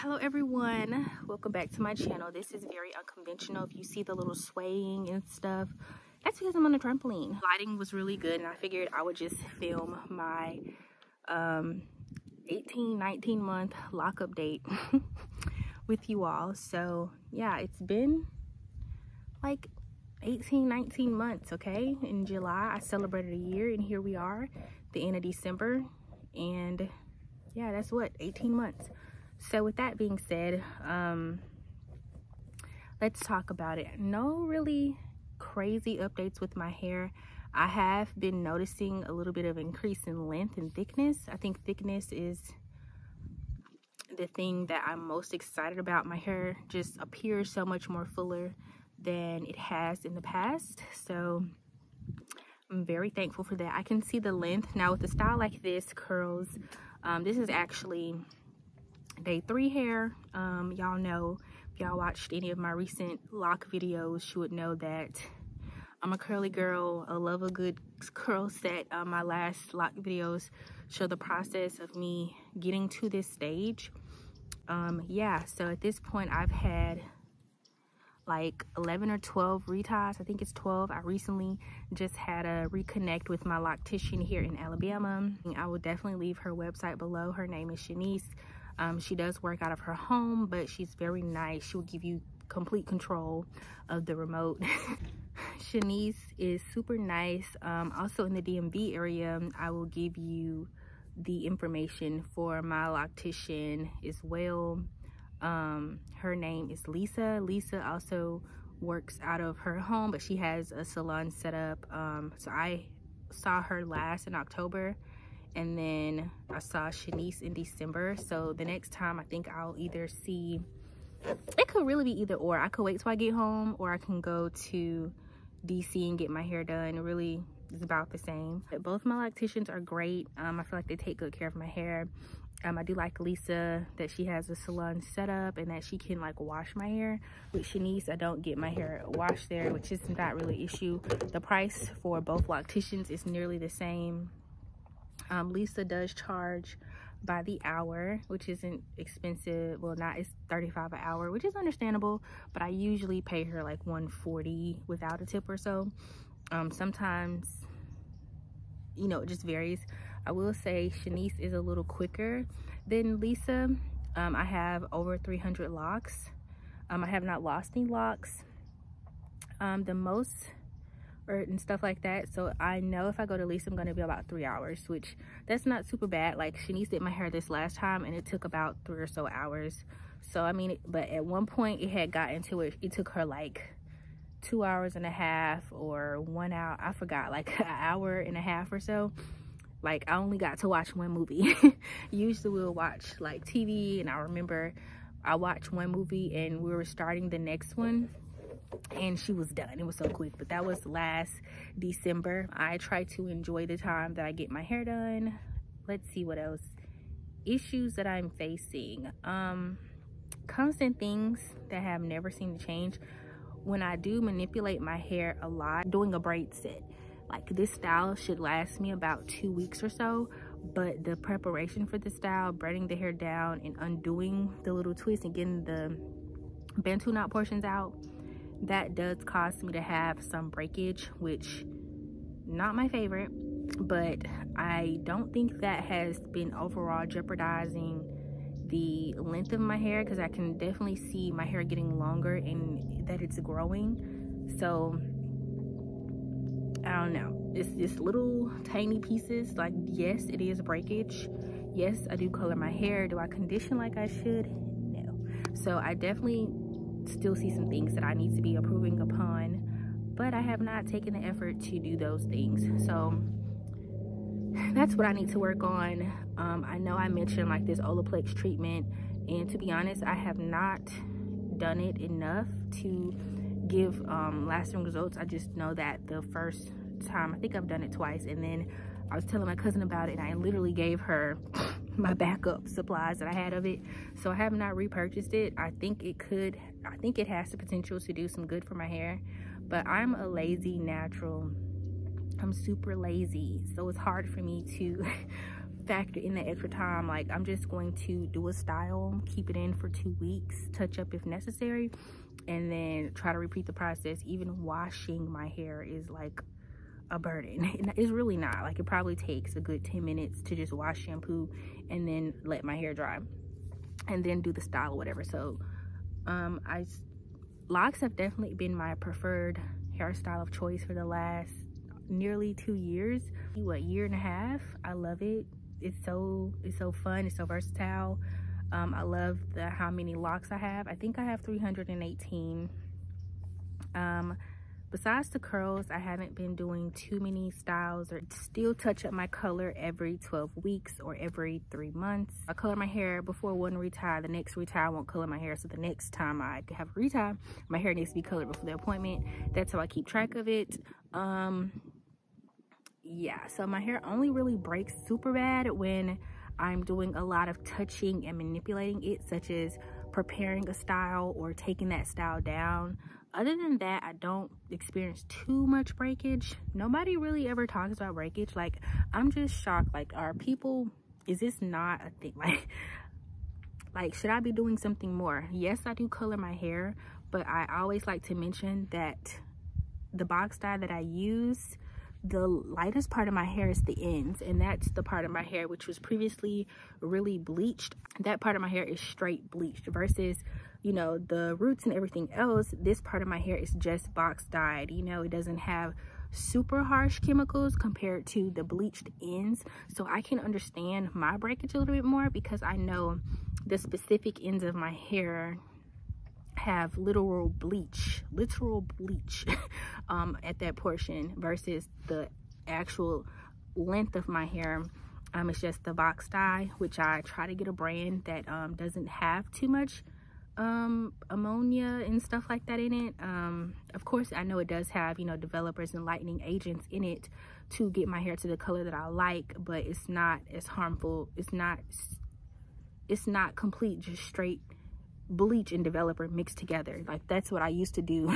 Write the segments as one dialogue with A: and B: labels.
A: Hello everyone, welcome back to my channel. This is very unconventional. If you see the little swaying and stuff, that's because I'm on a trampoline. Lighting was really good and I figured I would just film my 18-19 month lockup date with you all. So yeah, it's been like 18-19 months. Okay, in July I celebrated a year and here we are, the end of December, and yeah, that's what, 18 months. So with that being said, let's talk about it. No really crazy updates with my hair. I have been noticing a little bit of increase in length and thickness. I think thickness is the thing that I'm most excited about. My hair just appears so much more fuller than it has in the past. So I'm very thankful for that. I can see the length. Now with a style like this, curls, this is actually day 3 hair. Y'all know, if y'all watched any of my recent lock videos, you would know that I'm a curly girl. I love a good curl set. My last lock videos show the process of me getting to this stage. Yeah, so at this point I've had like 11 or 12 reties. I think it's 12. I recently just had a reconnect with my loctician here in Alabama. I will definitely leave her website below. Her name is Shanice. She does work out of her home, but she's very nice. She will give you complete control of the remote. Shanice is super nice. Also in the DMV area, I will give you the information for my loctician as well. Her name is Lisa. Lisa also works out of her home, but she has a salon set up. So I saw her last in October, and then I saw Shanice in December. So the next time I think I'll either see, it could really be either or. I could wait till I get home, or I can go to DC and get my hair done. It really is about the same. But both my locticians are great. I feel like they take good care of my hair. I do like Lisa that she has a salon set up and that she can like wash my hair. With Shanice, I don't get my hair washed there, which is not really an issue. The price for both locticians is nearly the same. Lisa does charge by the hour, which isn't expensive. Well, not, it's $35 an hour, which is understandable, but I usually pay her like $140 without a tip or so. Sometimes, you know, it just varies. I will say Shanice is a little quicker than Lisa. I have over 300 locks. I have not lost any locks. The most, and stuff like that. So I know if I go to Lisa, I'm going to be about 3 hours, which that's not super bad. Like Shanice did my hair this last time and it took about 3 or so hours. So I mean, but at one point it had gotten to it. It took her like 2 hours and a half or 1 hour. I forgot, like an hour and a half or so. Like I only got to watch one movie. Usually we'll watch like TV, and I remember I watched one movie and we were starting the next one and she was done. It was so quick, but that was last December. I try to enjoy the time that I get my hair done. Let's see what else. Issues that I'm facing. Constant things that have never seemed to change. When I do manipulate my hair a lot, doing a braid set, like this style should last me about 2 weeks or so, but the preparation for the style, braiding the hair down and undoing the little twists and getting the bantu knot portions out, that does cause me to have some breakage, which not my favorite, but I don't think that has been overall jeopardizing the length of my hair, because I can definitely see my hair getting longer and that it's growing. So I don't know, it's just little tiny pieces. Like, yes, it is breakage. Yes, I do color my hair. Do I condition like I should? No. So I definitely still see some things that I need to be improving upon, but I have not taken the effort to do those things. So that's what I need to work on. I know I mentioned like this Olaplex treatment, and to be honest, I have not done it enough to give lasting results. I just know that the first time, I think I've done it twice, and then I was telling my cousin about it and I literally gave her my backup supplies that I had of it. So I have not repurchased it. I think it has the potential to do some good for my hair, but I'm a lazy natural. I'm super lazy, so it's hard for me to factor in the extra time. Like, I'm just going to do a style, keep it in for 2 weeks, touch up if necessary, and then try to repeat the process. Even washing my hair is like a burden. It's really not. Like, it probably takes a good 10 minutes to just wash, shampoo, and then let my hair dry, and then do the style or whatever. So locks have definitely been my preferred hairstyle of choice for the last nearly 2 years. What, year and a half? I love it. It's so fun. It's so versatile. I love how many locks I have. I think I have 318. Besides the curls, I haven't been doing too many styles, or still touch up my color every 12 weeks or every 3 months. I color my hair before one retie. The next retie I won't color my hair, so the next time I have a retie, my hair needs to be colored before the appointment. That's how I keep track of it. Yeah, so my hair only really breaks super bad when I'm doing a lot of touching and manipulating it, such as preparing a style or taking that style down. Other than that, I don't experience too much breakage. Nobody really ever talks about breakage. Like, I'm just shocked. Like, are people, is this not a thing? Like, should I be doing something more? Yes, I do color my hair, but I always like to mention that the box dye that I use, the lightest part of my hair is the ends, and that's the part of my hair which was previously really bleached. That part of my hair is straight bleached, versus, you know, the roots and everything else, this part of my hair is just box dyed. You know, it doesn't have super harsh chemicals compared to the bleached ends. So I can understand my breakage a little bit more, because I know the specific ends of my hair have literal bleach at that portion, versus the actual length of my hair. It's just the box dye, which I try to get a brand that doesn't have too much ammonia and stuff like that in it. Of course, I know it does have, you know, developers and lightening agents in it to get my hair to the color that I like, but it's not as harmful. It's not complete just straight bleach and developer mixed together. Like, that's what I used to do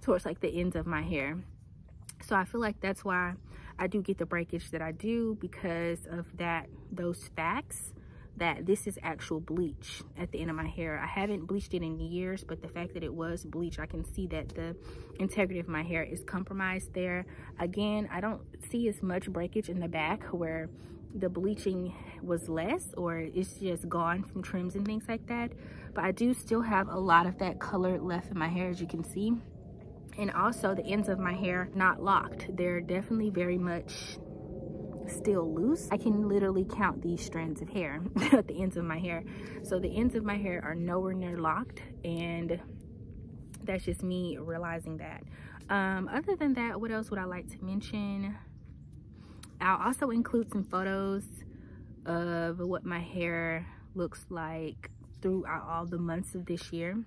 A: towards like the ends of my hair. So I feel like that's why I do get the breakage that I do, because of those facts, that this is actual bleach at the end of my hair. I haven't bleached it in years, but the fact that it was bleach, I can see that the integrity of my hair is compromised there. Again, I don't see as much breakage in the back where the bleaching was less, or it's just gone from trims and things like that. But I do still have a lot of that color left in my hair, as you can see. And also the ends of my hair not locked. They're definitely very much still loose. I can literally count these strands of hair at the ends of my hair. So the ends of my hair are nowhere near locked, and that's just me realizing that. Other than that, what else would I like to mention? I'll also include some photos of what my hair looks like throughout all the months of this year.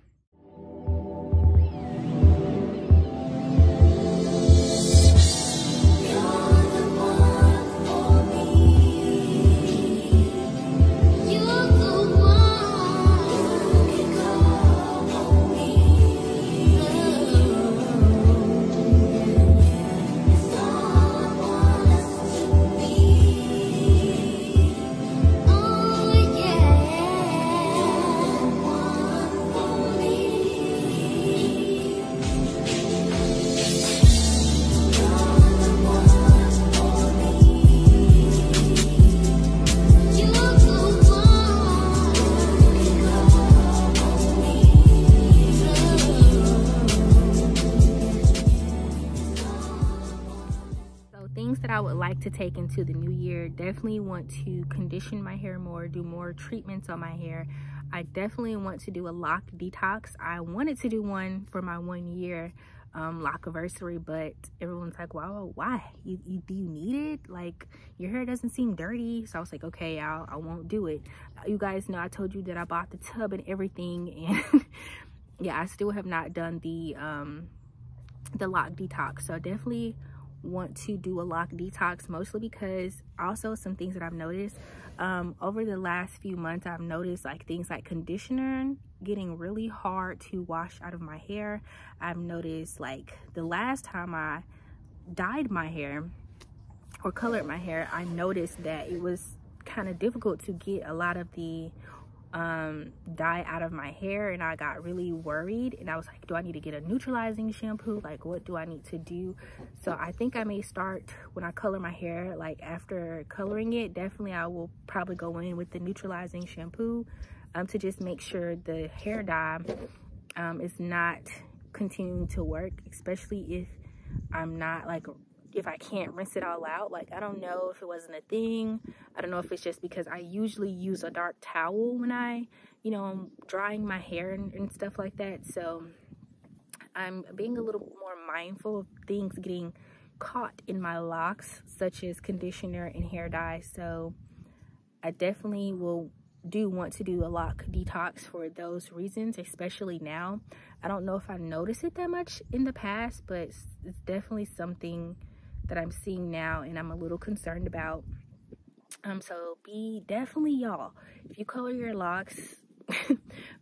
A: I would like to take into the new year, definitely want to condition my hair more, do more treatments on my hair. I definitely want to do a lock detox. I wanted to do one for my 1 year lockiversary, but everyone's like, wow, why? Do you need it? Like, your hair doesn't seem dirty. So I was like, okay, I won't do it. You guys know I told you that I bought the tub and everything, and yeah, I still have not done the lock detox. So definitely want to do a lock detox, mostly because also some things that I've noticed over the last few months. I've noticed like things like conditioner getting really hard to wash out of my hair. I've noticed like the last time I dyed my hair or colored my hair, I noticed that it was kind of difficult to get a lot of the dye out of my hair, and I got really worried, and I was like, do I need to get a neutralizing shampoo? Like, what do I need to do? So I think I may start when I color my hair, like after coloring it, definitely I will probably go in with the neutralizing shampoo to just make sure the hair dye is not continuing to work, especially if I'm not like, if I can't rinse it all out. Like, I don't know if it wasn't a thing. I don't know if it's just because I usually use a dark towel when I, you know, I'm drying my hair and stuff like that. So I'm being a little more mindful of things getting caught in my locks, such as conditioner and hair dye. So I definitely will want to do a lock detox for those reasons, especially now. I don't know if I noticed it that much in the past, but it's definitely something that I'm seeing now, and I'm a little concerned about. So be definitely, y'all, if you color your locks,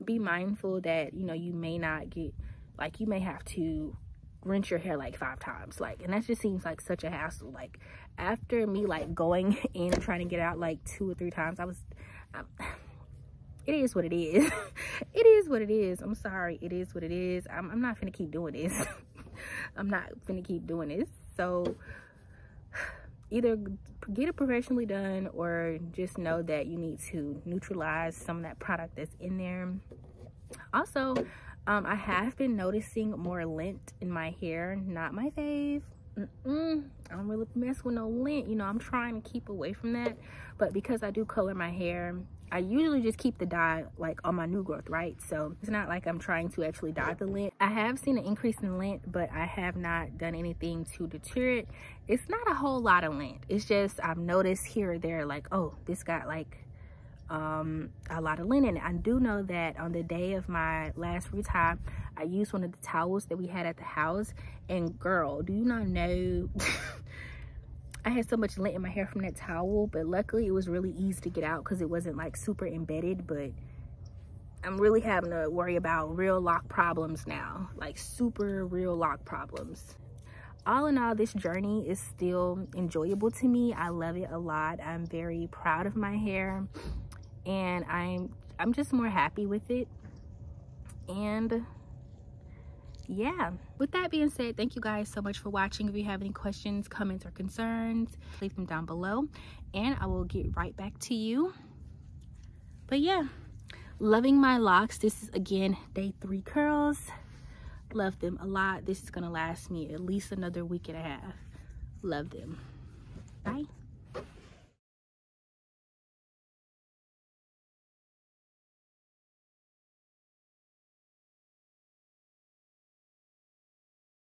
A: be mindful that, you know, you may not get, like, you may have to rinse your hair like 5 times, like, and that just seems like such a hassle. Like, after me like going in and trying to get out like 2 or 3 times, it is what it is. It is what it is. I'm sorry, it is what it is. I'm not finna keep doing this. I'm not finna keep doing this. So either get it professionally done, or just know that you need to neutralize some of that product that's in there. Also, I have been noticing more lint in my hair. Not my fave. I don't really mess with no lint, you know. I'm trying to keep away from that, but because I do color my hair, I usually just keep the dye like on my new growth, right? So it's not like I'm trying to actually dye the lint. I have seen an increase in lint, but I have not done anything to deter it. It's not a whole lot of lint. It's just I've noticed here or there, like, oh, this got like a lot of lint in it. I do know that on the day of my last retie, I used one of the towels that we had at the house, and girl, do you not know, I had so much lint in my hair from that towel, but luckily it was really easy to get out because it wasn't like super embedded. But I'm really having to worry about real lock problems now, like super real lock problems. All in all, this journey is still enjoyable to me. I love it a lot. I'm very proud of my hair, and I'm just more happy with it. And yeah, with that being said, thank you guys so much for watching. If you have any questions, comments, or concerns, leave them down below and I will get right back to you. But yeah, loving my locks. This is again day 3 curls. Love them a lot. This is gonna last me at least another week and a half. Love them. Bye.